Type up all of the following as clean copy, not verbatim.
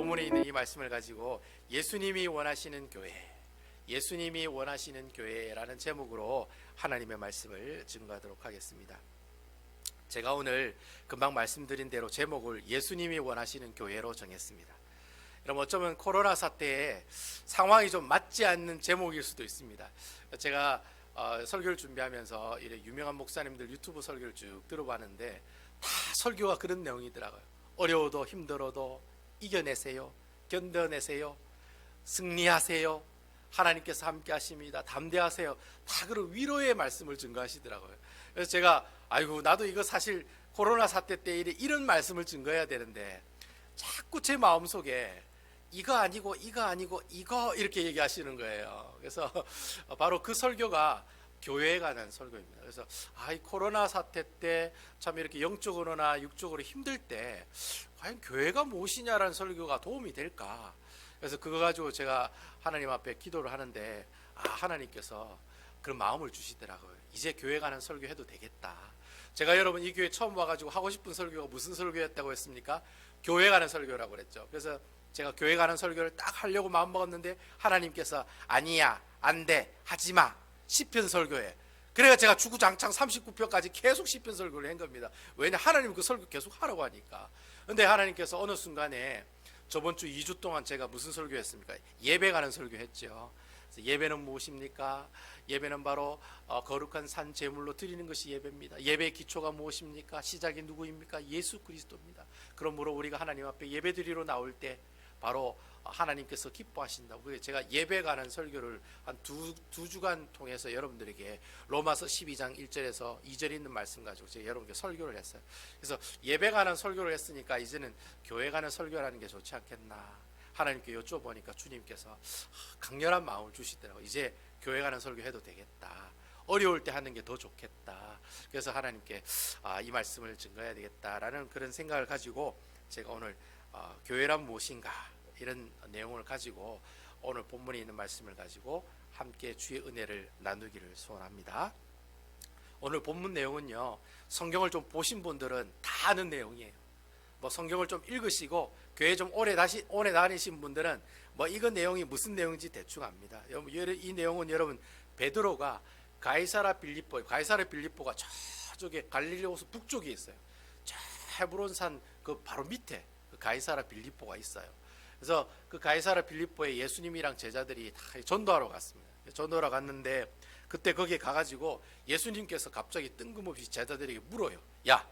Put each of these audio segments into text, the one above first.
본문에 있는 이 말씀을 가지고 예수님이 원하시는 교회, 예수님이 원하시는 교회라는 제목으로 하나님의 말씀을 증거하도록 하겠습니다. 제가 오늘 금방 말씀드린 대로 제목을 예수님이 원하시는 교회로 정했습니다. 여러분, 어쩌면 코로나 사태에 상황이 좀 맞지 않는 제목일 수도 있습니다. 제가 설교를 준비하면서 이래 유명한 목사님들 유튜브 설교를 쭉 들어봤는데 다 설교가 그런 내용이더라고요. 어려워도 힘들어도 이겨내세요, 견뎌내세요, 승리하세요, 하나님께서 함께 하십니다, 담대하세요, 다 그런 위로의 말씀을 증거하시더라고요. 그래서 제가 나도 이거 사실 코로나 사태 때 이런 말씀을 증거해야 되는데 자꾸 제 마음속에 이거 아니고 이거 이렇게 얘기하시는 거예요. 그래서 바로 그 설교가 교회에 관한 설교입니다. 그래서 이 코로나 사태 때 참 이렇게 영적으로나 육적으로 힘들 때 과연 교회가 무엇이냐라는 설교가 도움이 될까? 그래서 그거 가지고 제가 하나님 앞에 기도를 하는데 하나님께서 그런 마음을 주시더라고요. 이제 교회 가는 설교해도 되겠다. 제가 여러분 이 교회 처음 와가지고 하고 싶은 설교가 무슨 설교였다고 했습니까? 교회 가는 설교라고 그랬죠. 그래서 제가 교회 가는 설교를 딱 하려고 마음먹었는데 하나님께서 아니야, 안 돼, 하지마, 시편 설교해. 그래가 제가 주구장창 39편까지 계속 시편 설교를 한 겁니다. 왜냐, 하나님 그 설교 계속 하라고 하니까. 근데 하나님께서 어느 순간에 저번 주 2주 동안 제가 무슨 설교했습니까? 예배 가는 설교했죠. 예배는 무엇입니까? 예배는 바로 거룩한 산 제물로 드리는 것이 예배입니다. 예배의 기초가 무엇입니까? 시작이 누구입니까? 예수 그리스도입니다. 그러므로 우리가 하나님 앞에 예배 드리러 나올 때 바로 하나님께서 기뻐하신다고 제가 예배 가는 설교를 한 두 주간 통해서 여러분들에게 로마서 12장 1절에서 2절에 있는 말씀 가지고 제가 여러분께 설교를 했어요. 그래서 예배 가는 설교를 했으니까 이제는 교회 가는 설교라는 게 좋지 않겠나 하나님께 여쭤보니까 주님께서 강렬한 마음을 주시더라고요. 이제 교회 가는 설교 해도 되겠다. 어려울 때 하는 게 더 좋겠다. 그래서 하나님께 이 말씀을 증거해야 되겠다라는 그런 생각을 가지고 제가 오늘 교회란 무엇인가 이런 내용을 가지고 오늘 본문에 있는 말씀을 가지고 함께 주의 은혜를 나누기를 소원합니다. 오늘 본문 내용은요, 성경을 좀 보신 분들은 다 아는 내용이에요. 성경을 좀 읽으시고 교회 좀 오래 다니신 분들은 이거 내용이 무슨 내용인지 대충 압니다. 이 내용은 여러분 베드로가 가이사랴 빌립보가 저쪽에 갈릴리 호수 북쪽에 있어요. 저 헤브론산 그 바로 밑에 가이사랴 빌립보가 있어요. 그래서 그 가이사랴 빌립보에 예수님이랑 제자들이 다 전도하러 갔습니다. 전도하러 갔는데 그때 거기에 가가지고 예수님께서 갑자기 뜬금없이 제자들에게 물어요. 야,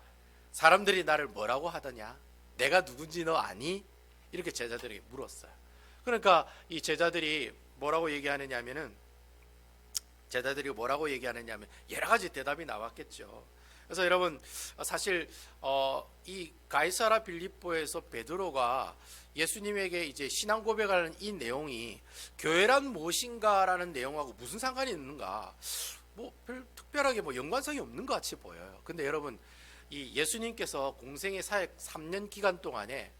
사람들이 나를 뭐라고 하더냐? 내가 누군지 너 아니? 이렇게 제자들에게 물었어요. 그러니까 이 제자들이 뭐라고 얘기하느냐면 여러 가지 대답이 나왔겠죠. 그래서 여러분 사실 이 가이사랴 빌립보에서 베드로가 예수님에게 이제 신앙 고백하는 이 내용이 교회란 무엇인가라는 내용하고 무슨 상관이 있는가? 별 특별하게 연관성이 없는 것 같이 보여요. 근데 여러분 이 예수님께서 공생의 사역 3년 기간 동안에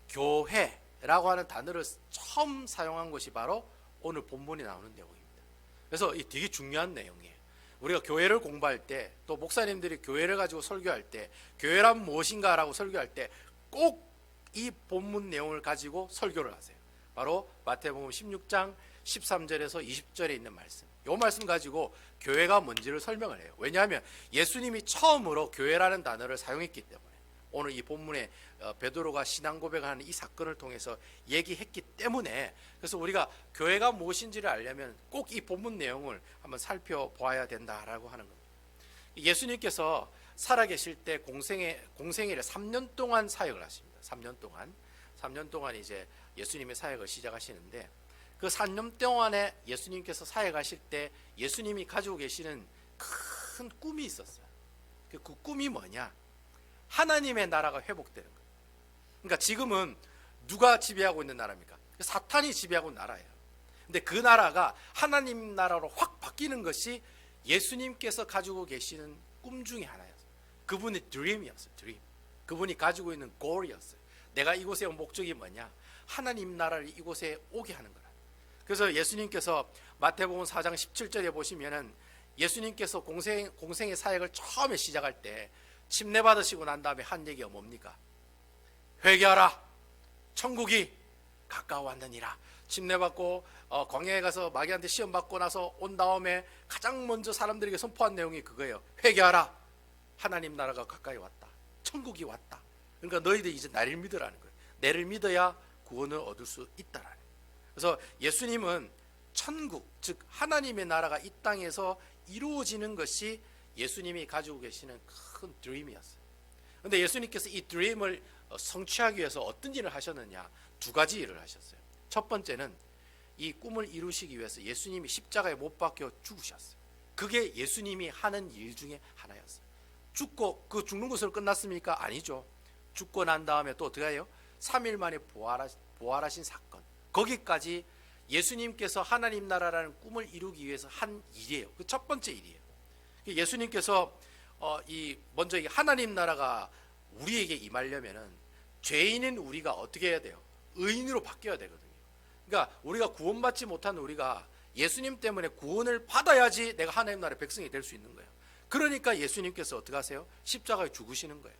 교회라고 하는 단어를 처음 사용한 것이 바로 오늘 본문에 나오는 내용입니다. 그래서 이 되게 중요한 내용이에요. 우리가 교회를 공부할 때, 또 목사님들이 교회를 가지고 설교할 때, 교회란 무엇인가라고 설교할 때 꼭 이 본문 내용을 가지고 설교를 하세요. 바로 마태복음 16장 13절에서 20절에 있는 말씀. 이 말씀 가지고 교회가 뭔지를 설명을 해요. 왜냐하면 예수님이 처음으로 교회라는 단어를 사용했기 때문에 오늘 이 본문에 베드로가 신앙 고백하는 이 사건을 통해서 얘기했기 때문에, 그래서 우리가 교회가 무엇인지를 알려면 꼭 이 본문 내용을 한번 살펴보아야 된다라고 하는 겁니다. 예수님께서 살아계실 때 공생애를 3년 동안 사역을 하십니다. 3년 동안 이제 예수님의 사역을 시작하시는데 그 3년 동안에 예수님께서 사역하실 때 예수님이 가지고 계시는 큰 꿈이 있었어요. 그 꿈이 뭐냐? 하나님의 나라가 회복되는 거예요. 그러니까 지금은 누가 지배하고 있는 나라입니까? 사탄이 지배하고 있는 나라예요. 근데 그 나라가 하나님 나라로 확 바뀌는 것이 예수님께서 가지고 계시는 꿈 중에 하나였어요. 그분의 드림이었어요. 드림. 그분이 가지고 있는 골이었어요. 내가 이곳에 온 목적이 뭐냐? 하나님 나라를 이곳에 오게 하는 거라. 그래서 예수님께서 마태복음 4장 17절에 보시면은 예수님께서 공생의 사역을 처음에 시작할 때 침례 받으시고 난 다음에 한 얘기가 뭡니까? 회개하라. 천국이 가까워왔느니라. 침례받고 광야에 가서 마귀한테 시험 받고 나서 온 다음에 가장 먼저 사람들에게 선포한 내용이 그거예요. 회개하라. 하나님 나라가 가까이 왔다. 천국이 왔다. 그러니까 너희들 이제 나를 믿으라는 거예요. 내를 믿어야 구원을 얻을 수 있다라는 거예요. 그래서 예수님은 천국, 즉 하나님의 나라가 이 땅에서 이루어지는 것이 예수님이 가지고 계시는 큰 드림이었어요. 그런데 예수님께서 이 드림을 성취하기 위해서 어떤 일을 하셨느냐? 두 가지 일을 하셨어요. 첫 번째는 이 꿈을 이루시기 위해서 예수님이 십자가에 못 박혀 죽으셨어요. 그게 예수님이 하는 일 중에 하나였어요. 죽고 그 죽는 것으로 끝났습니까? 아니죠. 죽고 난 다음에 또 어떻게 해요? 3일 만에 부활하신 사건. 거기까지 예수님께서 하나님 나라라는 꿈을 이루기 위해서 한 일이에요. 그 첫 번째 일이에요. 예수님께서 먼저 이 하나님 나라가 우리에게 임하려면은 죄인인 우리가 어떻게 해야 돼요? 의인으로 바뀌어야 되거든요. 그러니까 우리가 구원받지 못한 우리가 예수님 때문에 구원을 받아야지 내가 하나님 나라의 백성이 될 수 있는 거예요. 그러니까 예수님께서 어떻게 하세요? 십자가에 죽으시는 거예요.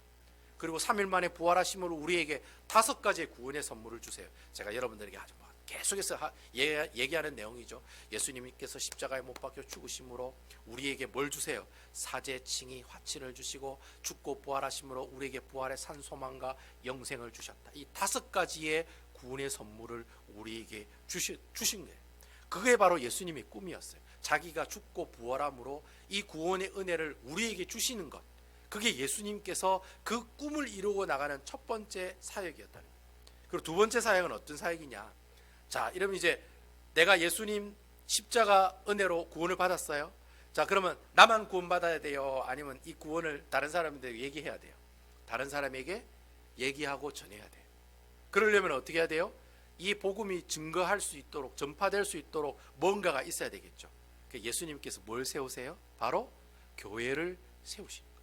그리고 3일 만에 부활하심으로 우리에게 5가지의 구원의 선물을 주세요. 제가 여러분들에게 아주 계속해서 얘기하는 내용이죠. 예수님께서 십자가에 못 박혀 죽으심으로 우리에게 뭘 주세요? 사제, 칭의, 화친을 주시고 죽고 부활하심으로 우리에게 부활의 산소망과 영생을 주셨다. 이 5가지의 구원의 선물을 우리에게 주신 거예요. 그게 바로 예수님의 꿈이었어요. 자기가 죽고 부활함으로 이 구원의 은혜를 우리에게 주시는 것. 그게 예수님께서 그 꿈을 이루고 나가는 첫 번째 사역이었다는 거예요. 그리고 두 번째 사역은 어떤 사역이냐? 자, 이러면 이제 내가 예수님 십자가 은혜로 구원을 받았어요. 자, 그러면 나만 구원받아야 돼요? 아니면 이 구원을 다른 사람들에게 얘기해야 돼요? 다른 사람에게 얘기하고 전해야 돼요. 그러려면 어떻게 해야 돼요? 이 복음이 증거할 수 있도록, 전파될 수 있도록 뭔가가 있어야 되겠죠. 예수님께서 뭘 세우세요? 바로 교회를 세우신 거예요.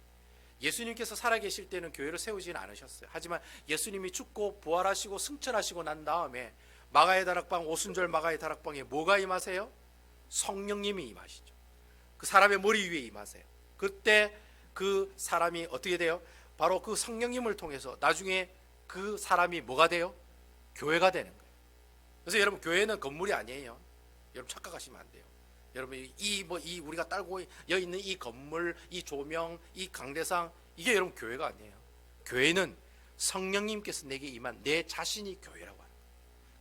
예수님께서 살아계실 때는 교회를 세우지는 않으셨어요. 하지만 예수님이 죽고 부활하시고 승천하시고 난 다음에 마가의 다락방, 오순절 마가의 다락방에 뭐가 임하세요? 성령님이 임하시죠. 그 사람의 머리 위에 임하세요. 그때 그 사람이 어떻게 돼요? 바로 그 성령님을 통해서 나중에 그 사람이 뭐가 돼요? 교회가 되는 거예요. 그래서 여러분, 교회는 건물이 아니에요. 여러분 착각하시면 안 돼요. 여러분 이 우리가 딸고 여 있는 이 건물, 이 조명, 이 강대상, 이게 여러분 교회가 아니에요. 교회는 성령님께서 내게 임한 내 자신이 교회라고 하는 거예요.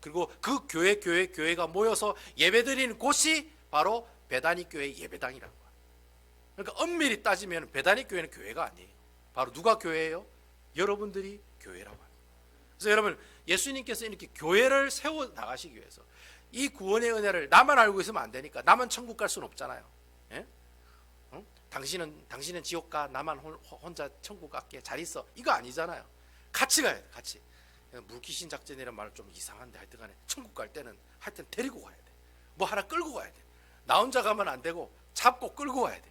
그리고 그 교회가 모여서 예배드리는 곳이 바로 베다니 교회 예배당이라는 거예요. 그러니까 엄밀히 따지면 베다니 교회는 교회가 아니에요. 바로 누가 교회예요? 여러분들이 교회라고 하는 거예요. 그래서 여러분, 예수님께서 이렇게 교회를 세워 나가시기 위해서 이 구원의 은혜를 나만 알고 있으면 안 되니까, 나만 천국 갈 수는 없잖아요. 예? 당신은 지옥 가, 나만 혼자 천국 갈게, 잘 있어, 이거 아니잖아요. 같이 가야 돼. 같이. 물귀신 작전이라는 말은 좀 이상한데, 하여튼 간에 천국 갈 때는 하여튼 데리고 가야 돼. 뭐 하나 끌고 가야 돼. 나 혼자 가면 안 되고 잡고 끌고 가야 돼.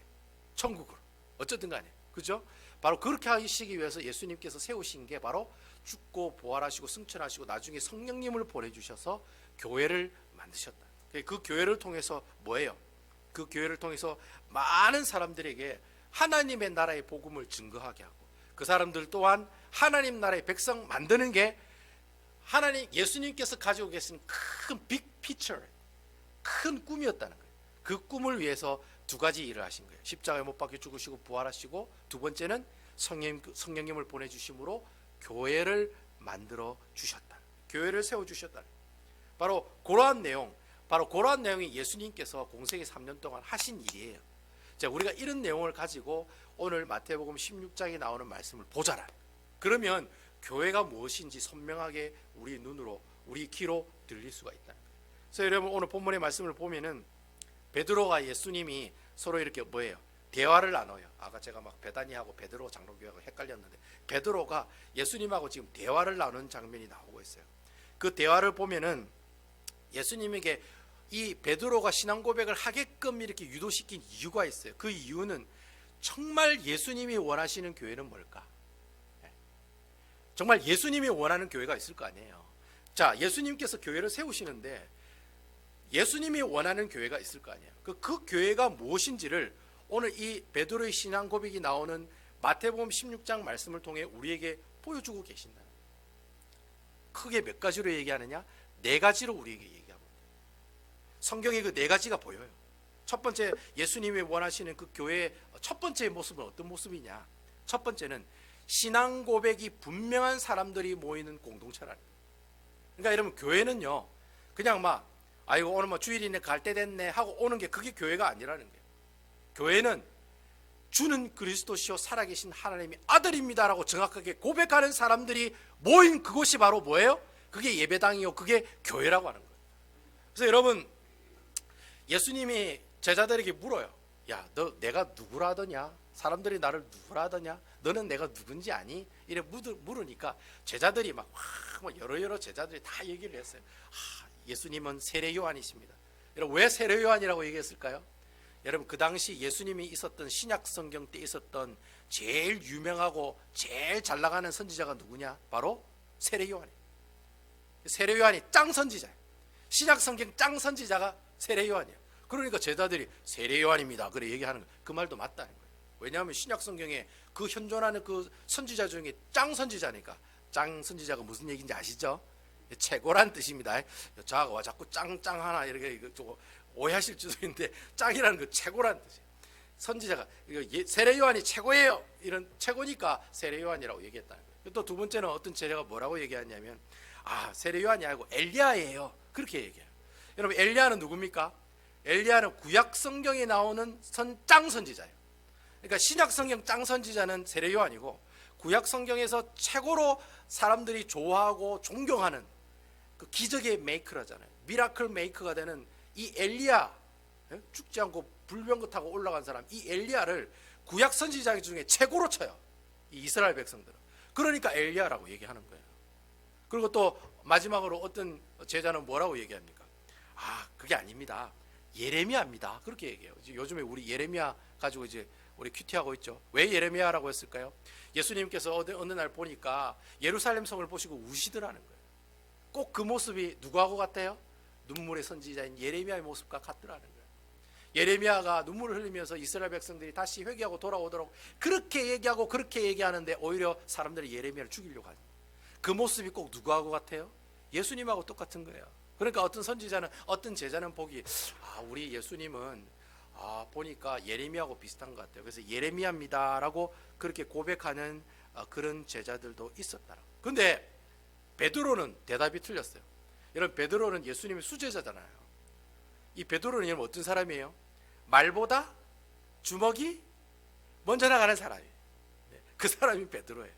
천국으로. 어쨌든 간에. 그죠? 바로 그렇게 하시기 위해서 예수님께서 세우신 게 바로 죽고 부활하시고 승천하시고 나중에 성령님을 보내주셔서 교회를 만드셨다. 그 교회를 통해서 뭐예요? 그 교회를 통해서 많은 사람들에게 하나님의 나라의 복음을 증거하게 하고, 그 사람들 또한 하나님 나라의 백성 만드는 게 예수님께서 가지고 계신 큰 빅 피처, 큰 꿈이었다는 거예요. 그 꿈을 위해서 2가지 일을 하신 거예요. 십자가에 못 박혀 죽으시고 부활하시고, 두 번째는 성령님을 보내주심으로 교회를 만들어 주셨다. 교회를 세워주셨다. 바로 그러한 내용이 예수님께서 공생애 3년 동안 하신 일이에요. 자, 우리가 이런 내용을 가지고 오늘 마태복음 16장에 나오는 말씀을 보자라. 그러면 교회가 무엇인지 선명하게 우리 눈으로, 우리 귀로 들릴 수가 있다. 그래서 여러분, 오늘 본문의 말씀을 보면은 베드로가 예수님이 서로 이렇게 뭐예요? 대화를 나눠요. 아까 제가 막 베다니하고 베드로 장로교회하고 헷갈렸는데, 베드로가 예수님하고 지금 대화를 나누는 장면이 나오고 있어요. 그 대화를 보면은 예수님에게 이 베드로가 신앙 고백을 하게끔 이렇게 유도시킨 이유가 있어요. 그 이유는 정말 예수님이 원하시는 교회는 뭘까? 정말 예수님이 원하는 교회가 있을 거 아니에요. 자, 예수님께서 교회를 세우시는데 예수님이 원하는 교회가 있을 거 아니에요. 그 교회가 무엇인지를 오늘 이 베드로의 신앙 고백이 나오는 마태복음 16장 말씀을 통해 우리에게 보여주고 계신다. 크게 몇 가지로 얘기하느냐? 네 가지로 우리에게 얘기하고 있어요. 성경에 그 네 가지가 보여요. 첫 번째, 예수님이 원하시는 그 교회의 첫 번째 모습은 어떤 모습이냐? 첫 번째는 신앙 고백이 분명한 사람들이 모이는 공동체라는 거예요. 그러니까 여러분, 교회는요 그냥 막 아이고 오늘 뭐 주일이네 갈 때 됐네 하고 오는 게 그게 교회가 아니라는 거예요. 교회는 주는 그리스도시요 살아계신 하나님의 아들입니다라고 정확하게 고백하는 사람들이 모인 그곳이 바로 뭐예요? 그게 예배당이요, 그게 교회라고 하는 거예요. 그래서 여러분, 예수님이 제자들에게 물어요. 야, 너 내가 누구라 하더냐? 사람들이 나를 누구라 하더냐? 너는 내가 누군지 아니? 이래 물으니까 제자들이 막 여러 제자들이 다 얘기를 했어요. 예수님은 세례 요한이십니다. 여러분, 왜 세례 요한이라고 얘기했을까요? 여러분, 그 당시 예수님이 있었던 신약 성경 때 있었던 제일 유명하고 제일 잘 나가는 선지자가 누구냐? 바로 세례 요한이에요. 세례 요한이 짱 선지자예요. 신약 성경 짱 선지자가 세례 요한이에요. 그러니까 제자들이 세례 요한입니다 그래 얘기하는 거예요. 그 말도 맞다는 거예요. 왜냐하면 신약 성경에 그 현존하는 그 선지자 중에 짱 선지자니까. 짱 선지자가 무슨 얘기인지 아시죠? 최고란 뜻입니다. 자가 자꾸 짱 하나 이렇게 오해하실 수도 있는데, 짱이라는 그 최고란 뜻이에요. 선지자가 세례 요한이 최고예요, 이런 최고니까 세례 요한이라고 얘기했다는 거예요. 또 두 번째는 어떤 제자가 뭐라고 얘기하냐면 세례 요한이 아니고 엘리야예요, 그렇게 얘기해요. 여러분, 엘리야는 누굽니까? 엘리야는 구약 성경에 나오는 짱 선지자예요. 그러니까 신약 성경 짱 선지자는 세례 요한이고, 구약 성경에서 최고로 사람들이 좋아하고 존경하는 그 기적의 메이커라잖아요. 미라클 메이커가 되는 이 엘리야, 죽지 않고 불병거 타고 올라간 사람, 이 엘리야를 구약 선지자 중에 최고로 쳐요, 이 이스라엘 백성들은. 그러니까 엘리야라고 얘기하는 거예요. 그리고 또 마지막으로 어떤 제자는 뭐라고 얘기합니까? 그게 아닙니다, 예레미야입니다, 그렇게 얘기해요. 요즘에 우리 예레미야 가지고 이제 우리 큐티하고 있죠. 왜 예레미야라고 했을까요? 예수님께서 어느 날 보니까 예루살렘 성을 보시고 우시더라는 거예요. 꼭 그 모습이 누구하고 같아요? 눈물의 선지자인 예레미야의 모습과 같더라는 거예요. 예레미야가 눈물을 흘리면서 이스라엘 백성들이 다시 회개하고 돌아오도록 그렇게 얘기하고 그렇게 얘기하는데, 오히려 사람들이 예레미야를 죽이려고 하죠. 그 모습이 꼭 누구하고 같아요? 예수님하고 똑같은 거예요. 그러니까 어떤 선지자는, 어떤 제자는 보기 우리 예수님은 보니까 예레미야하고 비슷한 것 같아요. 그래서 예레미야입니다라고 그렇게 고백하는 그런 제자들도 있었다. 그런데 베드로는 대답이 틀렸어요. 여러분, 베드로는 예수님의 수제자잖아요. 이 베드로는 여러분 어떤 사람이에요? 말보다 주먹이 먼저 나가는 사람이에요. 그 사람이 베드로예요.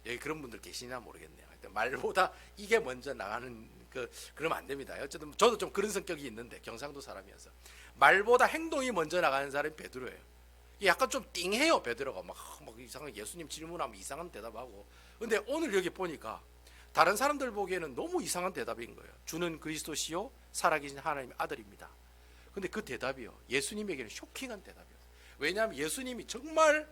여기 그런 분들 계시나 모르겠네요. 말보다 이게 먼저 나가는 그러면 안 됩니다. 어쨌든 저도 좀 그런 성격이 있는데, 경상도 사람이어서 말보다 행동이 먼저 나가는 사람이 베드로예요. 약간 좀 띵해요, 베드로가. 막 이상한, 예수님 질문하면 이상한 대답하고. 근데 오늘 여기 보니까 다른 사람들 보기에는 너무 이상한 대답인 거예요. 주는 그리스도시요 살아계신 하나님의 아들입니다. 근데 그 대답이요, 예수님에게는 쇼킹한 대답이었어요. 왜냐하면 예수님이 정말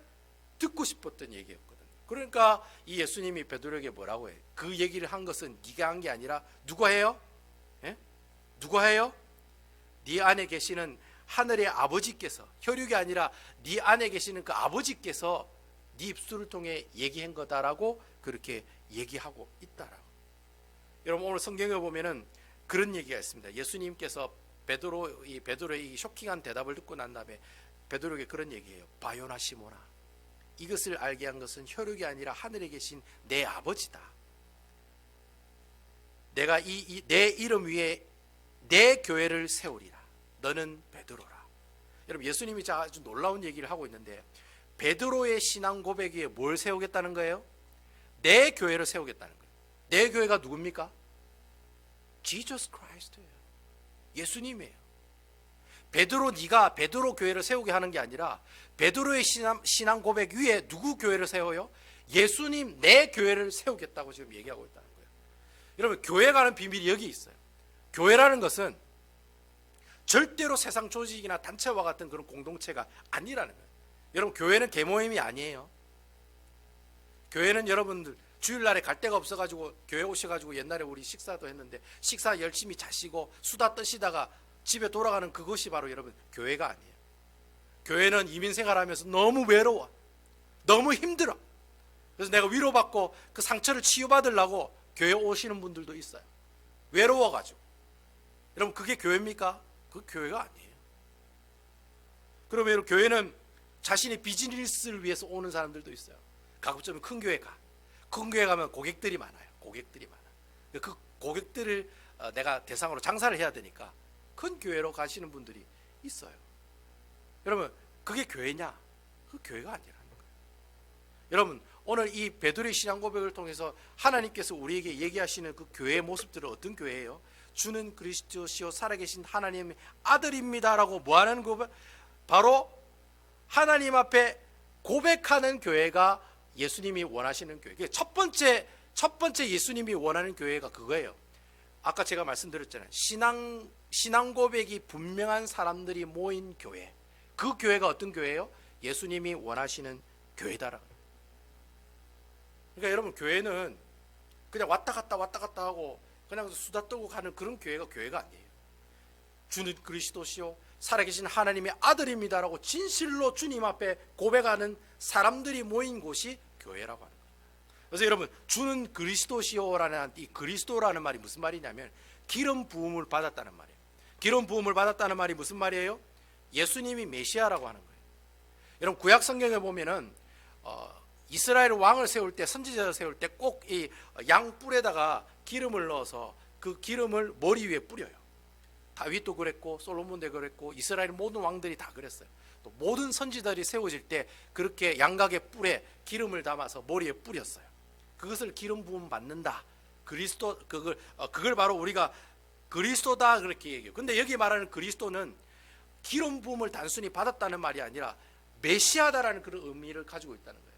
듣고 싶었던 얘기였거든요. 그러니까 이 예수님이 베드로에게 뭐라고 해요? 그 얘기를 한 것은 네가 한 게 아니라 누가 해요? 누가 해요? 네 안에 계시는 하늘의 아버지께서, 혈육이 아니라 네 안에 계시는 그 아버지께서 네 입술을 통해 얘기한 거다라고 그렇게 얘기하고 있다라고. 여러분, 오늘 성경에 보면은 그런 얘기가 있습니다. 예수님께서 베드로의 이 쇼킹한 대답을 듣고 난 다음에 베드로에게 그런 얘기해요. 바요나 시모나, 이것을 알게 한 것은 혈육이 아니라 하늘에 계신 내 아버지다. 내가 내 이름 위에 내 교회를 세우리라. 너는 베드로라. 여러분, 예수님이 아주 놀라운 얘기를 하고 있는데, 베드로의 신앙 고백 위에 뭘 세우겠다는 거예요? 내 교회를 세우겠다는 거예요. 내 교회가 누굽니까? Jesus Christ예요. 예수님이에요. 네가 베드로 교회를 세우게 하는 게 아니라, 베드로의 신앙 고백 위에 누구 교회를 세워요? 예수님, 내 교회를 세우겠다고 지금 얘기하고 있다는 거예요. 여러분, 교회 가는 비밀이 여기 있어요. 교회라는 것은 절대로 세상 조직이나 단체와 같은 그런 공동체가 아니라는 거예요. 여러분, 교회는 계모임이 아니에요. 교회는 여러분들 주일날에 갈 데가 없어가지고 교회 오셔가지고, 옛날에 우리 식사도 했는데 식사 열심히 자시고 수다 떠시다가 집에 돌아가는 그것이 바로 여러분 교회가 아니에요. 교회는 이민생활하면서 너무 외로워, 너무 힘들어. 그래서 내가 위로받고 그 상처를 치유받으려고 교회 오시는 분들도 있어요. 외로워가지고. 여러분 그게 교회입니까? 그 교회가 아니에요. 그러면 교회는 자신의 비즈니스를 위해서 오는 사람들도 있어요. 가급적이면 큰 교회 가. 큰 교회 가면 고객들이 많아요. 고객들이 많아. 그 고객들을 내가 대상으로 장사를 해야 되니까 큰 교회로 가시는 분들이 있어요. 여러분 그게 교회냐? 그 교회가 아니라는 거예요. 여러분 오늘 이 베드로의 신앙 고백을 통해서 하나님께서 우리에게 얘기하시는 그 교회의 모습들은 어떤 교회예요? 주는 그리스도시요 살아계신 하나님의 아들입니다라고 뭐하는 고백? 바로 하나님 앞에 고백하는 교회가 예수님이 원하시는 교회. 첫 번째 예수님이 원하는 교회가 그거예요. 아까 제가 말씀드렸잖아요. 신앙 고백이 분명한 사람들이 모인 교회. 그 교회가 어떤 교회예요? 예수님이 원하시는 교회다라고. 그러니까 여러분 교회는 그냥 왔다 갔다 하고 그냥 수다 떨고 가는 그런 교회가 아니에요. 주는 그리스도시요 살아계신 하나님의 아들입니다라고 진실로 주님 앞에 고백하는 사람들이 모인 곳이 교회라고 하는 거예요. 그래서 여러분 주는 그리스도시요라는 이 그리스도라는 말이 무슨 말이냐면 기름 부음을 받았다는 말이에요. 기름 부음을 받았다는 말이 무슨 말이에요? 예수님이 메시아라고 하는 거예요. 여러분 구약 성경에 보면은 이스라엘 왕을 세울 때 선지자를 세울 때 꼭 이 양 뿔에다가 기름을 넣어서 그 기름을 머리 위에 뿌려요. 다윗도 그랬고 솔로몬도 그랬고 이스라엘 모든 왕들이 다 그랬어요. 또 모든 선지자들이 세워질 때 그렇게 양각의 뿔에 기름을 담아서 머리에 뿌렸어요. 그것을 기름 부음 받는다. 그리스도 그걸 바로 우리가 그리스도다 그렇게 얘기해요. 근데 여기 말하는 그리스도는 기름 부음을 단순히 받았다는 말이 아니라 메시아다라는 그런 의미를 가지고 있다는 거예요.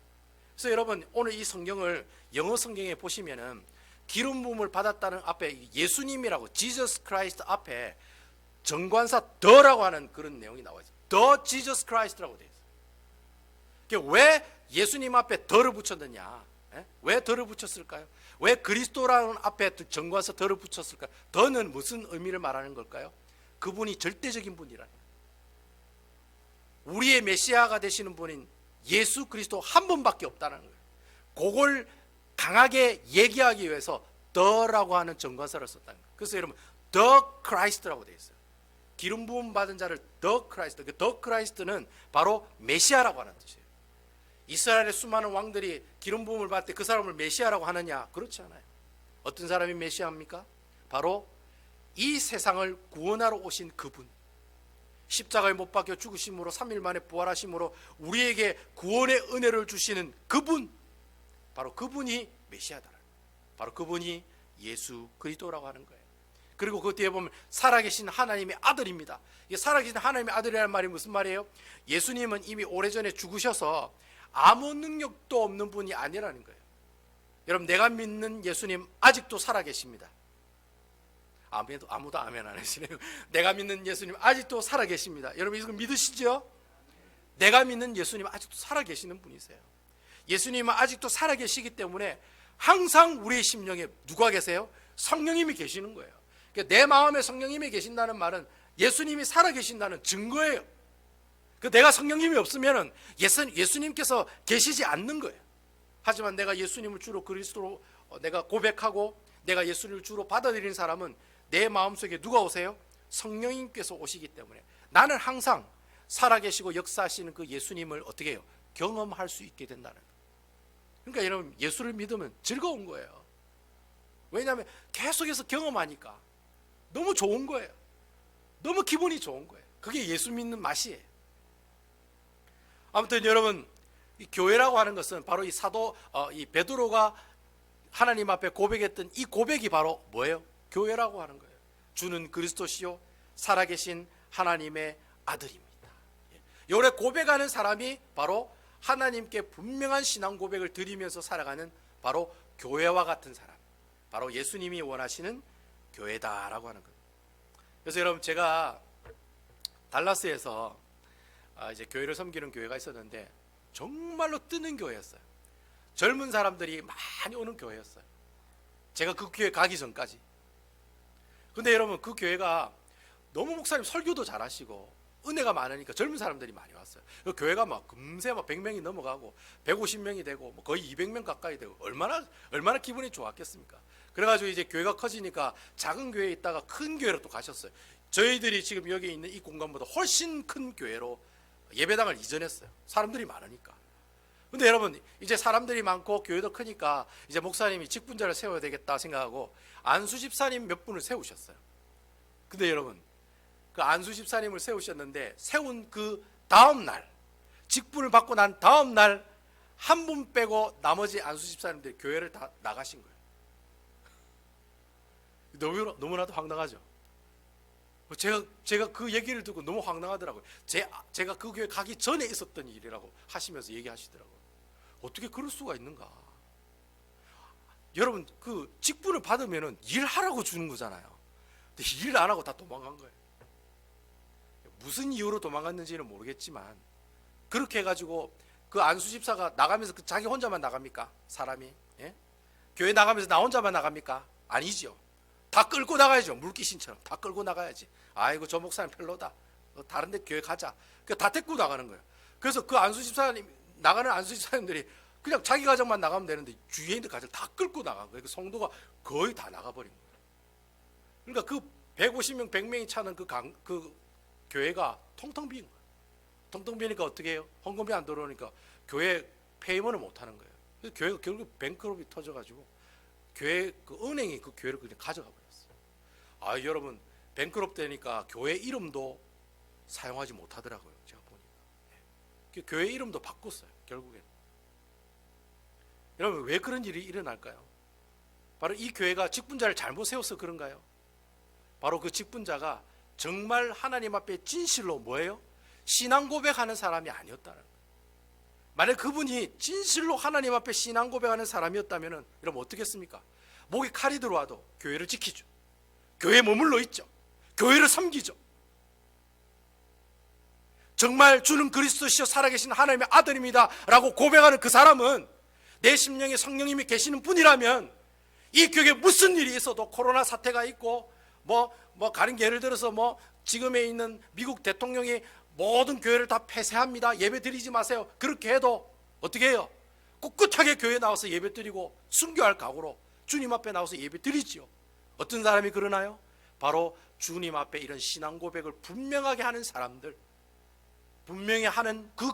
그래서 여러분 오늘 이 성경을 영어 성경에 보시면은 기름 부음을 받았다는 앞에 예수님이라고 Jesus Christ 앞에 정관사 더라고 하는 그런 내용이 나와 있어요. The Jesus Christ라고 되어 있어요. 왜 예수님 앞에 더를 붙였느냐? 왜 더를 붙였을까요? 왜 그리스도라는 앞에 정관사 더를 붙였을까요? 더는 무슨 의미를 말하는 걸까요? 그분이 절대적인 분이라는 거예요. 우리의 메시아가 되시는 분인 예수 그리스도 한 분밖에 없다는 거예요. 그걸 강하게 얘기하기 위해서 더라고 하는 정관사를 썼다는 거예요. 그래서 여러분 The Christ라고 되어 있어요. 기름 부음 받은 자를 The Christ. The Christ는 바로 메시아라고 하는 뜻이에요. 이스라엘의 수많은 왕들이 기름 부음을 받을 때 그 사람을 메시아라고 하느냐? 그렇지 않아요. 어떤 사람이 메시아입니까? 바로 이 세상을 구원하러 오신 그분. 십자가에 못 박혀 죽으심으로 3일 만에 부활하심으로 우리에게 구원의 은혜를 주시는 그분. 바로 그분이 메시아다. 바로 그분이 예수 그리스도라고 하는 거예요. 그리고 그 뒤에 보면 살아계신 하나님의 아들입니다. 이 살아계신 하나님의 아들이라는 말이 무슨 말이에요? 예수님은 이미 오래전에 죽으셔서 아무 능력도 없는 분이 아니라는 거예요. 여러분 내가 믿는 예수님 아직도 살아계십니다. 아무도 아멘 안 하시네요. 내가 믿는 예수님 아직도 살아계십니다. 여러분 이거 믿으시죠? 내가 믿는 예수님 아직도 살아계시는 분이세요. 예수님은 아직도 살아계시기 때문에 항상 우리의 심령에 누가 계세요? 성령님이 계시는 거예요. 그러니까 내 마음에 성령님이 계신다는 말은 예수님이 살아계신다는 증거예요. 내가 성령님이 없으면 예수님께서 계시지 않는 거예요. 하지만 내가 예수님을 주로 그리스도로 내가 고백하고 내가 예수를 주로 받아들이는 사람은 내 마음속에 누가 오세요? 성령님께서 오시기 때문에 나는 항상 살아계시고 역사하시는 그 예수님을 어떻게 해요? 경험할 수 있게 된다는 거예요. 그러니까 여러분 예수를 믿으면 즐거운 거예요. 왜냐하면 계속해서 경험하니까 너무 좋은 거예요. 너무 기분이 좋은 거예요. 그게 예수 믿는 맛이에요. 아무튼 여러분 이 교회라고 하는 것은 바로 이 이 베드로가 하나님 앞에 고백했던 이 고백이 바로 뭐예요? 교회라고 하는 거예요. 주는 그리스도시요 살아계신 하나님의 아들입니다. 요래 고백하는 사람이 바로 하나님께 분명한 신앙 고백을 드리면서 살아가는 바로 교회와 같은 사람, 바로 예수님이 원하시는 교회다라고 하는 거예요. 그래서 여러분 제가 달라스에서 이제 교회를 섬기는 교회가 있었는데 정말로 뜨는 교회였어요. 젊은 사람들이 많이 오는 교회였어요. 제가 그 교회 가기 전까지. 근데 여러분 그 교회가 너무 목사님 설교도 잘하시고 은혜가 많으니까 젊은 사람들이 많이 왔어요. 그 교회가 막 금세 막 100명이 넘어가고 150명이 되고 뭐 거의 200명 가까이 되고 얼마나 기분이 좋았겠습니까? 그래가지고 이제 교회가 커지니까 작은 교회에 있다가 큰 교회로 또 가셨어요. 저희들이 지금 여기 있는 이 공간보다 훨씬 큰 교회로 예배당을 이전했어요. 사람들이 많으니까. 근데 여러분, 이제 사람들이 많고 교회도 크니까 이제 목사님이 직분자를 세워야 되겠다 생각하고 안수 집사님 몇 분을 세우셨어요. 근데 여러분, 그 안수 집사님을 세우셨는데 세운 그 다음 날, 직분을 받고 난 다음 날 한 분 빼고 나머지 안수 집사님들 교회를 다 나가신 거예요. 너무나도 황당하죠. 제가 그 얘기를 듣고 너무 황당하더라고요. 제가 그 교회 가기 전에 있었던 일이라고 하시면서 얘기하시더라고요. 어떻게 그럴 수가 있는가? 여러분, 그 직분을 받으면은 일하라고 주는 거잖아요. 근데 일 안 하고 다 도망간 거예요. 무슨 이유로 도망갔는지는 모르겠지만 그렇게 해가지고 그 안수 집사가 나가면서 자기 혼자만 나갑니까? 사람이 교회 나가면서 나 혼자만 나갑니까? 아니죠. 다 끌고 나가야죠. 물귀신처럼 다 끌고 나가야지. 아이고 저 목사님 별로다. 다른 데 교회 가자. 다 데리고 나가는 거예요. 그래서 그 안수 집사님 나가는 안수 집사님들이 그냥 자기 가정만 나가면 되는데 주위에 있는 가정 다 끌고 나간 거예요. 그 성도가 거의 다 나가버린 거예요. 그러니까 그 150명, 100명이 차는 그 교회가 텅텅 빈 거예요. 텅텅 비니까 어떻게 해요? 헌금이 안 들어오니까 교회 페이먼을 못 하는 거예요. 그래서 교회가 결국 뱅크럽이 터져가지고 교회 그 은행이 그 교회를 그냥 가져가 버렸어요. 여러분, 뱅크럽 되니까 교회 이름도 사용하지 못하더라고요. 제가 보니까 교회 이름도 바꿨어요. 결국엔. 여러분, 왜 그런 일이 일어날까요? 바로 이 교회가 직분자를 잘못 세워서 그런가요? 바로 그 직분자가 정말 하나님 앞에 진실로 뭐예요? 신앙 고백하는 사람이 아니었다는 거예요. 만약 그분이 진실로 하나님 앞에 신앙 고백하는 사람이었다면 여러분 어떻겠습니까? 목에 칼이 들어와도 교회를 지키죠. 교회에 머물러 있죠. 교회를 섬기죠. 정말 주는 그리스도시여 살아계신 하나님의 아들입니다 라고 고백하는 그 사람은 내 심령에 성령님이 계시는 분이라면 이 교회에 무슨 일이 있어도 코로나 사태가 있고 가령 예를 들어서 지금에 있는 미국 대통령이 모든 교회를 다 폐쇄합니다. 예배 드리지 마세요. 그렇게 해도 어떻게 해요? 꿋꿋하게 교회에 나와서 예배 드리고 순교할 각오로 주님 앞에 나와서 예배 드리지요. 어떤 사람이 그러나요? 바로 주님 앞에 이런 신앙 고백을 분명하게 하는 사람들, 분명히 하는 그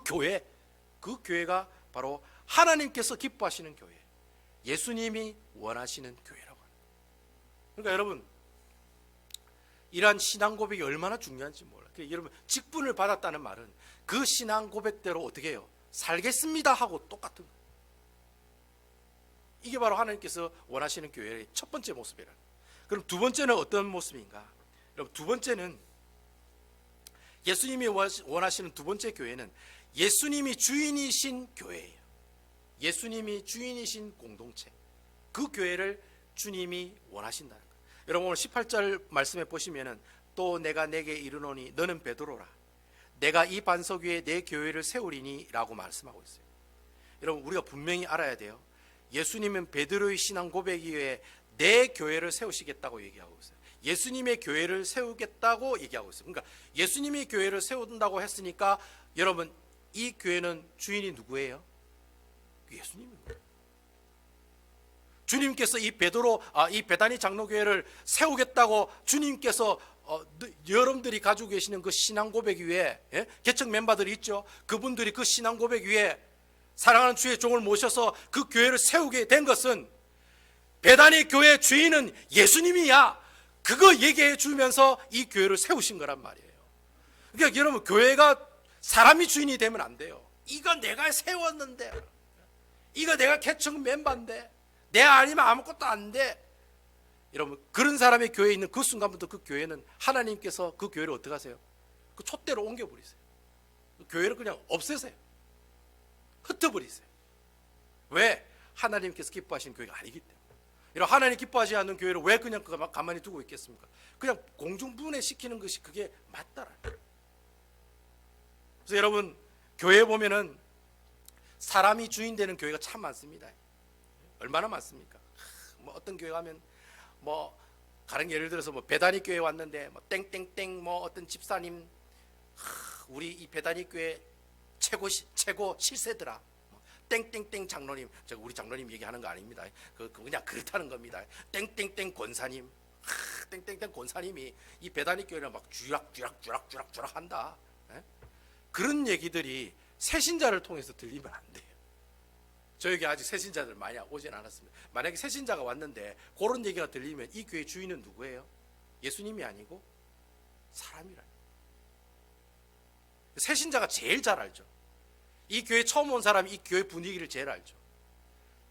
교회가 바로 하나님께서 기뻐하시는 교회, 예수님이 원하시는 교회라고 합니다. 그러니까 여러분, 이러한 신앙 고백이 얼마나 중요한지 몰라요. 여러분, 직분을 받았다는 말은 그 신앙 고백대로 어떻게 해요? 살겠습니다 하고 똑같은 거예요. 이게 바로 하나님께서 원하시는 교회의 첫 번째 모습이라. 그럼 두 번째는 어떤 모습인가? 여러분, 두 번째는 예수님이 원하시는 두 번째 교회는 예수님이 주인이신 교회예요. 예수님이 주인이신 공동체, 그 교회를 주님이 원하신다는 거예요. 여러분, 오늘 18절 말씀에 보시면은 또 내가 내게 이르노니 너는 베드로라. 내가 이 반석 위에 내 교회를 세우리니 라고 말씀하고 있어요. 여러분, 우리가 분명히 알아야 돼요. 예수님은 베드로의 신앙 고백 위에 내 교회를 세우시겠다고 얘기하고 있어요. 예수님의 교회를 세우겠다고 얘기하고 있어요. 그러니까 예수님이 교회를 세운다고 했으니까 여러분, 이 교회는 주인이 누구예요? 예수님입니다. 주님께서 이 베다니 장로교회를 세우겠다고 주님께서 여러분들이 가지고 계시는 그 신앙 고백 위에 개척 멤버들이 있죠. 그분들이 그 신앙 고백 위에 사랑하는 주의 종을 모셔서 그 교회를 세우게 된 것은 베다니 교회 주인은 예수님이야. 그거 얘기해 주면서 이 교회를 세우신 거란 말이에요. 그러니까 여러분, 교회가 사람이 주인이 되면 안 돼요. 이거 내가 세웠는데, 이거 내가 개척 멤버인데, 내가 아니면 아무것도 안 돼. 여러분, 그런 사람의 교회에 있는 그 순간부터 그 교회는 하나님께서 그 교회를 어떻게 하세요? 그 촛대로 옮겨버리세요. 그 교회를 그냥 없애세요. 흩어버리세요. 왜? 하나님께서 기뻐하시는 교회가 아니기 때문에. 이런 하나님 기뻐하지 않는 교회를 왜 그냥 가만히 두고 있겠습니까? 그냥 공중분해시키는 것이 그게 맞다라는 거예요. 그래서 여러분, 교회에 보면은 사람이 주인 되는 교회가 참 많습니다. 얼마나 많습니까? 어떤 교회 가면 가령 예를 들어서 베다니 교회 왔는데 땡땡땡 어떤 집사님, 우리 이 베다니 교회 최고 실세더라. 땡땡땡 장로님, 제가 우리 장로님 얘기하는 거 아닙니다. 그냥 그렇다는 겁니다. 땡땡땡 권사님, 땡땡땡 권사님이 이 배다니 교회를 막 쥐락쥐락 한다. 예? 그런 얘기들이 새신자를 통해서 들리면 안 돼요. 저에게 아직 새신자들 많이 오진 않았습니다. 만약에 새신자가 왔는데 그런 얘기가 들리면 이 교회 주인은 누구예요? 예수님이 아니고 사람이라. 새신자가 제일 잘 알죠. 이 교회 처음 온 사람이 이 교회 분위기를 제일 알죠.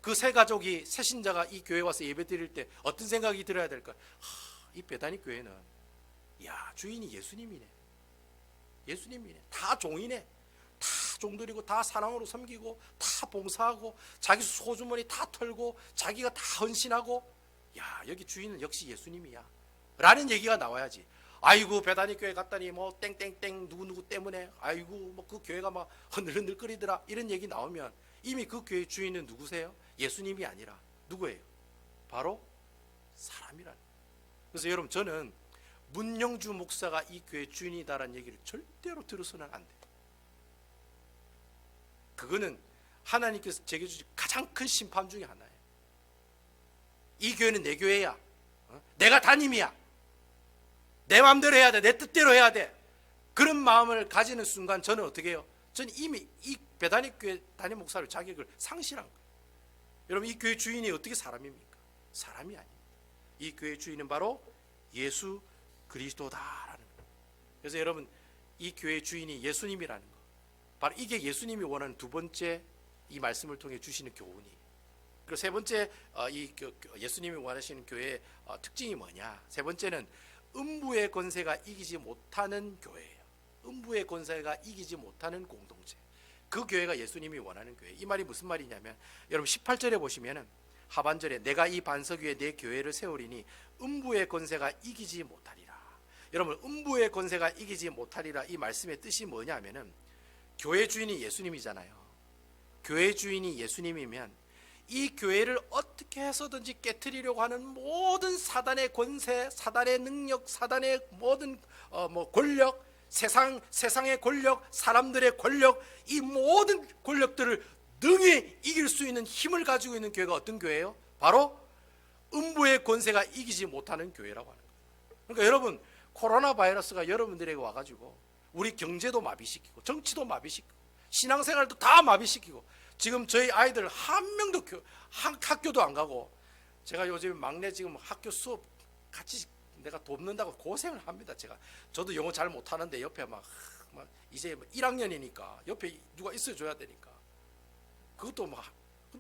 그 새 가족이 새신자가 이 교회 와서 예배 드릴 때 어떤 생각이 들어야 될까? 이 베다니 교회는 야 주인이 예수님이네. 예수님이네. 다 종이네. 다 종들이고 다 사랑으로 섬기고 다 봉사하고 자기 소주머니 다 털고 자기가 다 헌신하고 야 여기 주인은 역시 예수님이야 라는 얘기가 나와야지. 아이고 베다니 교회 갔더니 뭐 땡땡땡 누구누구 때문에 아이고 뭐 그 교회가 막 흔들흔들거리더라 이런 얘기 나오면 이미 그 교회 주인은 누구세요? 예수님이 아니라 누구예요? 바로 사람이라는. 그래서 여러분 저는 문영주 목사가 이 교회 주인이다라는 얘기를 절대로 들어서는 안 돼요. 그거는 하나님께서 제게 주신 가장 큰 심판 중에 하나예요. 이 교회는 내 교회야. 내가 담임이야. 내 마음대로 해야 돼. 내 뜻대로 해야 돼. 그런 마음을 가지는 순간 저는 어떻게 해요? 저는 이미 이 베다니 교회 담임 목사를 자격을 상실한 거예요. 여러분 이 교회 주인이 어떻게 사람입니까? 사람이 아닙니다. 이 교회 주인은 바로 예수 그리스도다라는 거예요. 그래서 여러분 이 교회 주인이 예수님이라는 거, 바로 이게 예수님이 원하는 두 번째 이 말씀을 통해 주시는 교훈이에요. 그리고 세 번째 이 예수님이 원하시는 교회의 특징이 뭐냐? 세 번째는 음부의 권세가 이기지 못하는 교회예요. 음부의 권세가 이기지 못하는 공동체. 그 교회가 예수님이 원하는 교회. 이 말이 무슨 말이냐면 여러분 18절에 보시면은 하반절에 내가 이 반석 위에 내 교회를 세우리니 음부의 권세가 이기지 못하리라. 여러분 음부의 권세가 이기지 못하리라 이 말씀의 뜻이 뭐냐면은 교회 주인이 예수님이잖아요. 교회 주인이 예수님이면 이 교회를 어떻게 해서든지 깨트리려고 하는 모든 사단의 권세, 사단의 능력, 사단의 모든 권력, 세상의 권력, 사람들의 권력, 이 모든 권력들을 능히 이길 수 있는 힘을 가지고 있는 교회가 어떤 교회예요? 바로 음부의 권세가 이기지 못하는 교회라고 하는 거예요. 그러니까 여러분 코로나 바이러스가 여러분들에게 와가지고 우리 경제도 마비시키고 정치도 마비시키고 신앙생활도 다 마비시키고 지금 저희 아이들 한 명도 학교도 안 가고 제가 요즘 막내 지금 학교 수업 같이 내가 돕는다고 고생을 합니다. 저도 영어 잘 못하는데 옆에 막 이제 1학년이니까 옆에 누가 있어줘야 되니까 그것도 막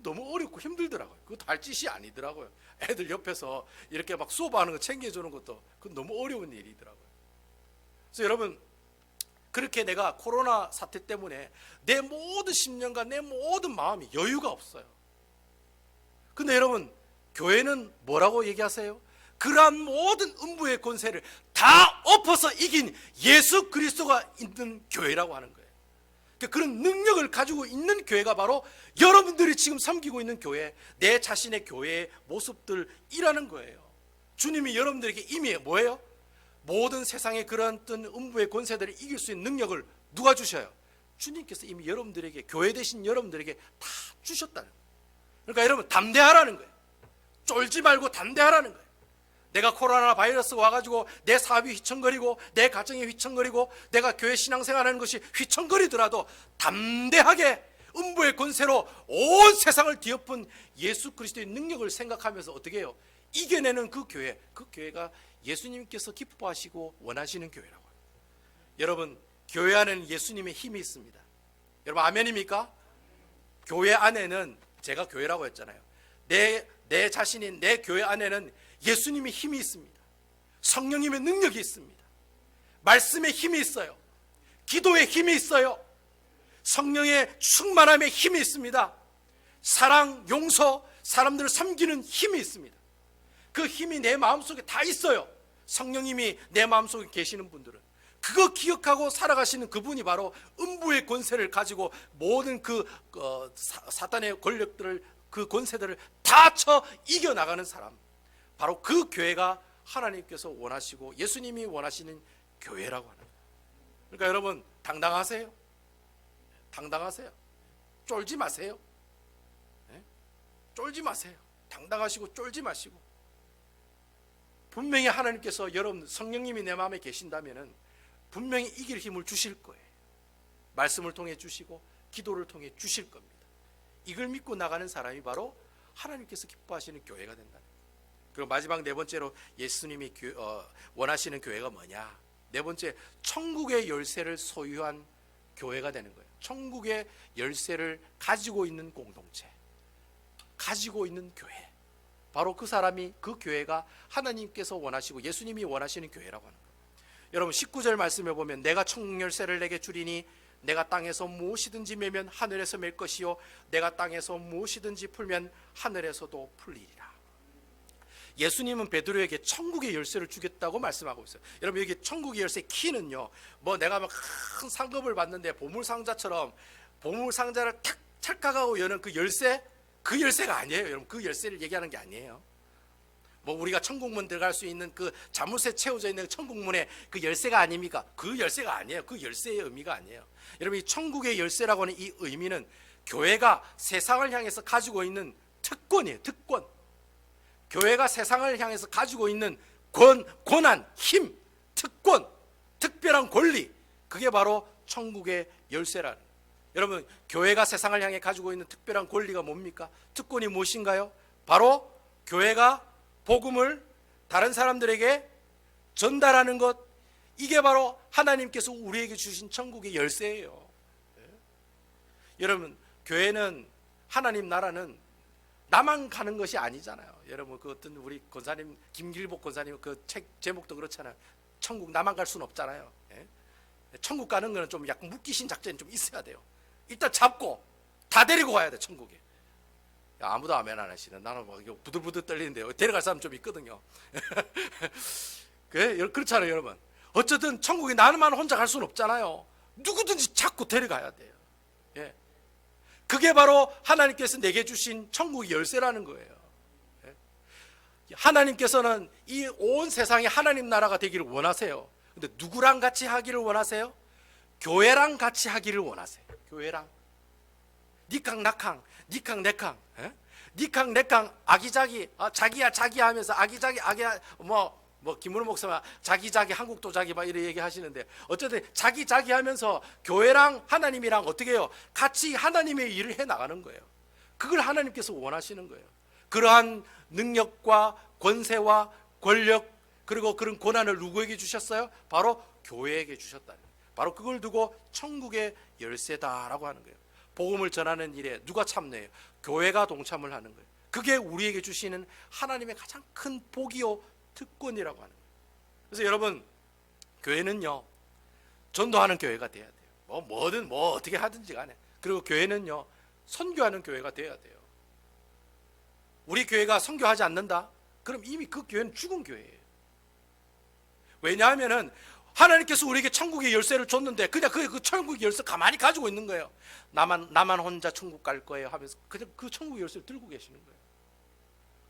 너무 어렵고 힘들더라고요. 그것도 할 짓이 아니더라고요. 애들 옆에서 이렇게 막 수업하는 거 챙겨주는 것도 그건 너무 어려운 일이더라고요. 그래서 여러분 그렇게 내가 코로나 사태 때문에 내 모든 10년간 내 모든 마음이 여유가 없어요. 근데 여러분 교회는 뭐라고 얘기하세요? 그러한 모든 음부의 권세를 다 엎어서 이긴 예수 그리스도가 있는 교회라고 하는 거예요. 그런 능력을 가지고 있는 교회가 바로 여러분들이 지금 섬기고 있는 교회, 내 자신의 교회의 모습들이라는 거예요. 주님이 여러분들에게 이미 뭐예요? 모든 세상의 그런 어떤 음부의 권세들을 이길 수 있는 능력을 누가 주셔요? 주님께서 이미 여러분들에게, 교회 되신 여러분들에게 다 주셨다는 거예요. 그러니까 여러분 담대하라는 거예요. 쫄지 말고 담대하라는 거예요. 내가 코로나 바이러스가 와가지고 내 사업이 휘청거리고 내 가정이 휘청거리고 내가 교회 신앙생활하는 것이 휘청거리더라도 담대하게 음부의 권세로 온 세상을 뒤엎은 예수 그리스도의 능력을 생각하면서 어떻게 해요? 이겨내는 그 교회가 예수님께서 기뻐하시고 원하시는 교회라고 해요. 여러분 교회 안에는 예수님의 힘이 있습니다. 여러분 아멘입니까? 교회 안에는 제가 교회라고 했잖아요. 내 자신인 내 교회 안에는 예수님의 힘이 있습니다. 성령님의 능력이 있습니다. 말씀의 힘이 있어요. 기도의 힘이 있어요. 성령의 충만함의 힘이 있습니다. 사랑, 용서, 사람들을 섬기는 힘이 있습니다. 그 힘이 내 마음속에 다 있어요. 성령님이 내 마음속에 계시는 분들은 그거 기억하고 살아가시는 그분이 바로 음부의 권세를 가지고 모든 사탄의 권력들을 그 권세들을 다 쳐 이겨나가는 사람, 바로 그 교회가 하나님께서 원하시고 예수님이 원하시는 교회라고 하는 거예요. 그러니까 여러분 당당하세요. 당당하세요. 쫄지 마세요. 쫄지 마세요. 당당하시고 쫄지 마시고, 분명히 하나님께서 여러분 성령님이 내 마음에 계신다면은 분명히 이길 힘을 주실 거예요. 말씀을 통해 주시고 기도를 통해 주실 겁니다. 이걸 믿고 나가는 사람이 바로 하나님께서 기뻐하시는 교회가 된다는 거예요. 그리고 마지막 네 번째로 예수님이 원하시는 교회가 뭐냐? 네 번째, 천국의 열쇠를 소유한 교회가 되는 거예요. 천국의 열쇠를 가지고 있는 공동체, 가지고 있는 교회, 바로 그 사람이, 그 교회가 하나님께서 원하시고 예수님이 원하시는 교회라고 하는 거예요. 여러분 19절 말씀에 보면 내가 천국 열쇠를 내게 주리니 내가 땅에서 무엇이든지 매면 하늘에서 맬 것이요 내가 땅에서 무엇이든지 풀면 하늘에서도 풀리리라. 예수님은 베드로에게 천국의 열쇠를 주겠다고 말씀하고 있어요. 여러분 여기 천국의 열쇠 키는요, 뭐 내가 막 큰 상급을 받는데 보물상자처럼 보물상자를 탁 찰칵하고 여는 그 열쇠, 그 열쇠가 아니에요. 여러분 그 열쇠를 얘기하는 게 아니에요. 뭐 우리가 천국문 들어갈 수 있는 그 자물쇠 채워져 있는 천국문의 그 열쇠가 아닙니까? 그 열쇠가 아니에요. 그 열쇠의 의미가 아니에요. 여러분 이 천국의 열쇠라고 하는 이 의미는 교회가 세상을 향해서 가지고 있는 특권이에요. 특권. 교회가 세상을 향해서 가지고 있는 권한, 힘, 특권, 특별한 권리, 그게 바로 천국의 열쇠라는 거예요. 여러분 교회가 세상을 향해 가지고 있는 특별한 권리가 뭡니까? 특권이 무엇인가요? 바로 교회가 복음을 다른 사람들에게 전달하는 것, 이게 바로 하나님께서 우리에게 주신 천국의 열쇠예요. 여러분 교회는, 하나님 나라는 나만 가는 것이 아니잖아요. 여러분 그 어떤 우리 권사님 김길복 권사님 그 책 제목도 그렇잖아요. 천국 나만 갈 수는 없잖아요. 천국 가는 거는 좀 약간 묶이신 작전이 좀 있어야 돼요. 일단 잡고 다 데리고 가야 돼 천국에. 야, 아무도 아멘 안 하시네. 나는 뭐 부들부들 떨리는데요. 데려갈 사람 좀 있거든요. 그렇잖아요 여러분. 어쨌든 천국에 나만 혼자 갈 수는 없잖아요. 누구든지 잡고 데려가야 돼요. 예. 그게 바로 하나님께서 내게 주신 천국의 열쇠라는 거예요. 예. 하나님께서는 이 온 세상이 하나님 나라가 되기를 원하세요. 근데 누구랑 같이 하기를 원하세요? 교회랑 같이 하기를 원하세요. 교회랑. 니캉 나캉, 니캉 내캉, 니캉 내캉, 아기자기, 자기야 자기야 하면서 아기자기 아기야, 뭐 김문호 목사가 자기자기 한국도 자기 막 이렇게 얘기하시는데, 어쨌든 자기자기 하면서 교회랑 하나님이랑 어떻게 해요? 같이 하나님의 일을 해 나가는 거예요. 그걸 하나님께서 원하시는 거예요. 그러한 능력과 권세와 권력, 그리고 그런 권한을 누구에게 주셨어요? 바로 교회에게 주셨다는 거예요. 바로 그걸 두고 천국의 열쇠다라고 하는 거예요. 복음을 전하는 일에 누가 참여해요? 교회가 동참을 하는 거예요. 그게 우리에게 주시는 하나님의 가장 큰 복이요 특권이라고 하는 거예요. 그래서 여러분 교회는요 전도하는 교회가 돼야 돼요. 뭐든 뭐 어떻게 하든지 간에. 그리고 교회는요 선교하는 교회가 돼야 돼요. 우리 교회가 선교하지 않는다? 그럼 이미 그 교회는 죽은 교회예요. 왜냐하면은 하나님께서 우리에게 천국의 열쇠를 줬는데 그냥 그 천국의 열쇠 가만히 가지고 있는 거예요. 나만 혼자 천국 갈 거예요 하면서 그냥 그 천국의 열쇠를 들고 계시는 거예요.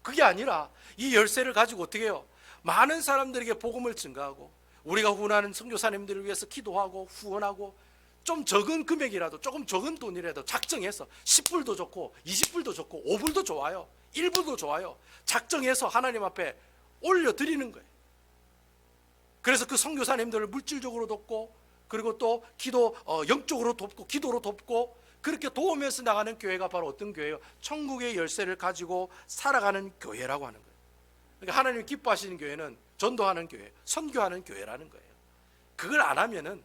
그게 아니라 이 열쇠를 가지고 어떻게 해요? 많은 사람들에게 복음을 증가하고, 우리가 후원하는 선교사님들을 위해서 기도하고 후원하고, 좀 적은 금액이라도, 조금 적은 돈이라도 작정해서 10불도 좋고 20불도 좋고 5불도 좋아요, 1불도 좋아요, 작정해서 하나님 앞에 올려드리는 거예요. 그래서 그 선교사님들을 물질적으로 돕고, 그리고 또 영적으로 돕고 기도로 돕고, 그렇게 도우면서 나가는 교회가 바로 어떤 교회예요? 천국의 열쇠를 가지고 살아가는 교회라고 하는 거예요. 그러니까 하나님이 기뻐하시는 교회는 전도하는 교회, 선교하는 교회라는 거예요. 그걸 안 하면은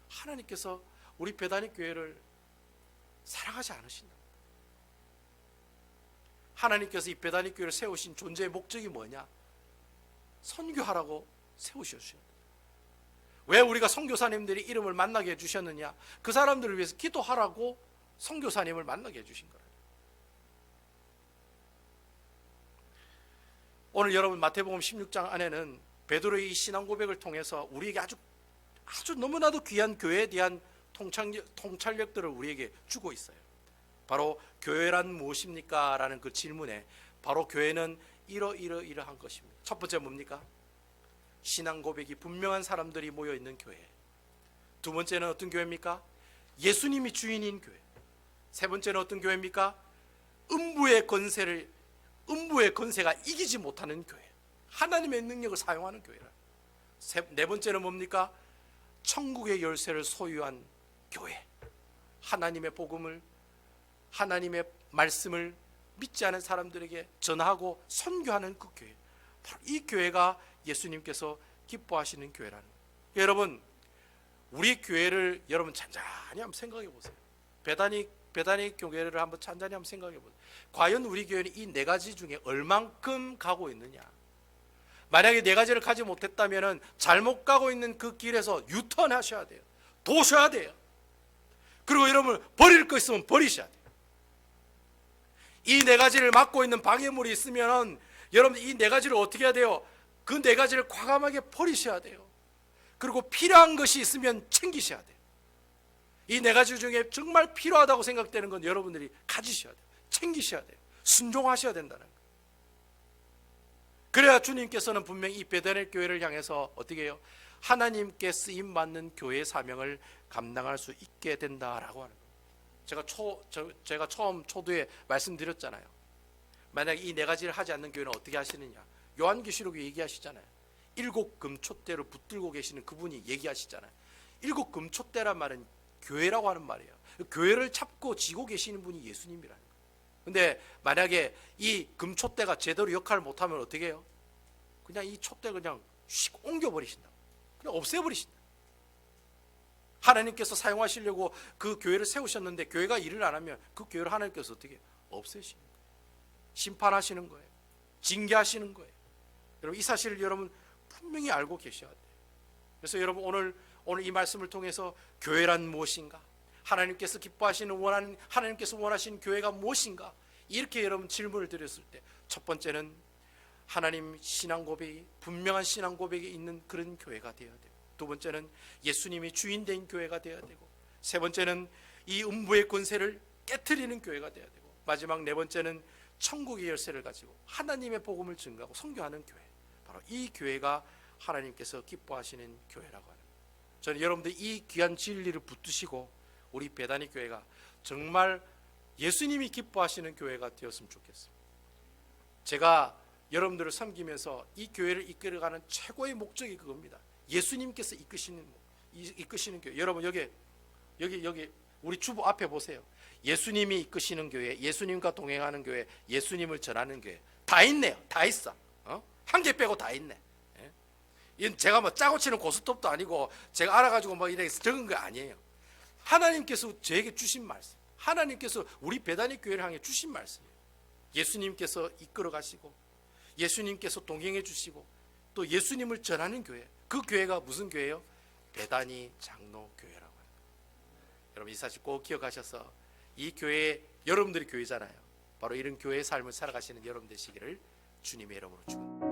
하나님께서 우리 배단위 교회를 사랑하지 않으신다. 하나님께서 이 배단위 교회를 세우신 존재의 목적이 뭐냐? 선교하라고 세우셨어요. 왜 우리가 선교사님들이 이름을 만나게 해주셨느냐? 그 사람들을 위해서 기도하라고 선교사님을 만나게 해주신 거예요. 오늘 여러분 마태복음 16장 안에는 베드로의 이 신앙 고백을 통해서 우리에게 아주 너무나도 귀한 교회에 대한 통찰력들을 우리에게 주고 있어요. 바로 교회란 무엇입니까? 라는 그 질문에 바로 교회는 이러한 것입니다. 첫 번째 뭡니까? 신앙 고백이 분명한 사람들이 모여있는 교회. 두 번째는 어떤 교회입니까? 예수님이 주인인 교회. 세 번째는 어떤 교회입니까? 음부의 권세가 이기지 못하는 교회, 하나님의 능력을 사용하는 교회라. 네 번째는 뭡니까? 천국의 열쇠를 소유한 교회, 하나님의 복음을, 하나님의 말씀을 믿지 않은 사람들에게 전하고 선교하는 그 교회, 바로 이 교회가 예수님께서 기뻐하시는 교회라는 거예요. 여러분, 우리 교회를 여러분 찬찬히 한번 생각해 보세요. 배단위 교회를 한번 찬찬히 한번 생각해 보세요. 과연 우리 교회는 이 네 가지 중에 얼만큼 가고 있느냐? 만약에 네 가지를 가지 못했다면 잘못 가고 있는 그 길에서 유턴하셔야 돼요. 도셔야 돼요. 그리고 여러분, 버릴 거 있으면 버리셔야 돼요. 이 네 가지를 막고 있는 방해물이 있으면 여러분, 이 네 가지를 어떻게 해야 돼요? 그 네 가지를 과감하게 버리셔야 돼요. 그리고 필요한 것이 있으면 챙기셔야 돼요. 이 네 가지 중에 정말 필요하다고 생각되는 건 여러분들이 가지셔야 돼요. 챙기셔야 돼요. 순종하셔야 된다는 거예요. 그래야 주님께서는 분명히 이 베드레 교회를 향해서 어떻게 해요? 하나님께 쓰임받는 교회의 사명을 감당할 수 있게 된다라고 하는 거예요. 제가 처음 초두에 말씀드렸잖아요. 만약에 이 네 가지를 하지 않는 교회는 어떻게 하시느냐? 요한계시록에 얘기하시잖아요. 7 금촛대로 붙들고 계시는 그분이 얘기하시잖아요. 7 금촛대란 말은 교회라고 하는 말이에요. 교회를 잡고 쥐고 계시는 분이 예수님이라는 거예요. 근데 만약에 이 금촛대가 제대로 역할을 못하면 어떻게 해요? 그냥 이 촛대 그냥 휙 옮겨버리신다. 그냥 없애버리신다. 하나님께서 사용하시려고 그 교회를 세우셨는데 교회가 일을 안 하면 그 교회를 하나님께서 어떻게 해요? 없애시는 거예요. 심판하시는 거예요. 징계하시는 거예요. 여러분, 이 사실을 여러분 분명히 알고 계셔야 돼요. 그래서 여러분, 오늘 이 말씀을 통해서 교회란 무엇인가? 하나님께서 기뻐하시는 하나님께서 원하시는 교회가 무엇인가? 이렇게 여러분 질문을 드렸을 때, 첫 번째는 하나님 신앙 고백이, 분명한 신앙 고백이 있는 그런 교회가 되어야 돼요. 두 번째는 예수님이 주인 된 교회가 되어야 되고, 세 번째는 이 음부의 권세를 깨트리는 교회가 되어야 되고, 마지막 네 번째는 천국의 열쇠를 가지고 하나님의 복음을 증거하고 선교하는 교회, 바로 이 교회가 하나님께서 기뻐하시는 교회라고 하는 거예요. 저는 여러분들 이 귀한 진리를 붙드시고 우리 베다니 교회가 정말 예수님이 기뻐하시는 교회가 되었으면 좋겠습니다. 제가 여러분들을 섬기면서 이 교회를 이끌어가는 최고의 목적이 그겁니다. 예수님께서 이끄시는 교회. 여러분, 여기 우리 주보 앞에 보세요. 예수님이 이끄시는 교회, 예수님과 동행하는 교회, 예수님을 전하는 교회, 다 있네요. 다 있어. 한 개 빼고 다 있네. 이건 제가 뭐 짜고 치는 고스톱도 아니고 제가 알아가지고 뭐 이렇게 적은 거 아니에요. 하나님께서 저에게 주신 말씀, 하나님께서 우리 베다니 교회를 향해 주신 말씀이에요. 예수님께서 이끌어 가시고 예수님께서 동행해 주시고 또 예수님을 전하는 교회, 그 교회가 무슨 교회예요? 베다니 장로 교회라고 합니다. 여러분, 이 사실 꼭 기억하셔서 이 교회, 여러분들이 교회잖아요. 바로 이런 교회의 삶을 살아가시는 여러분 되시기를 주님의 이름으로 축원합니다.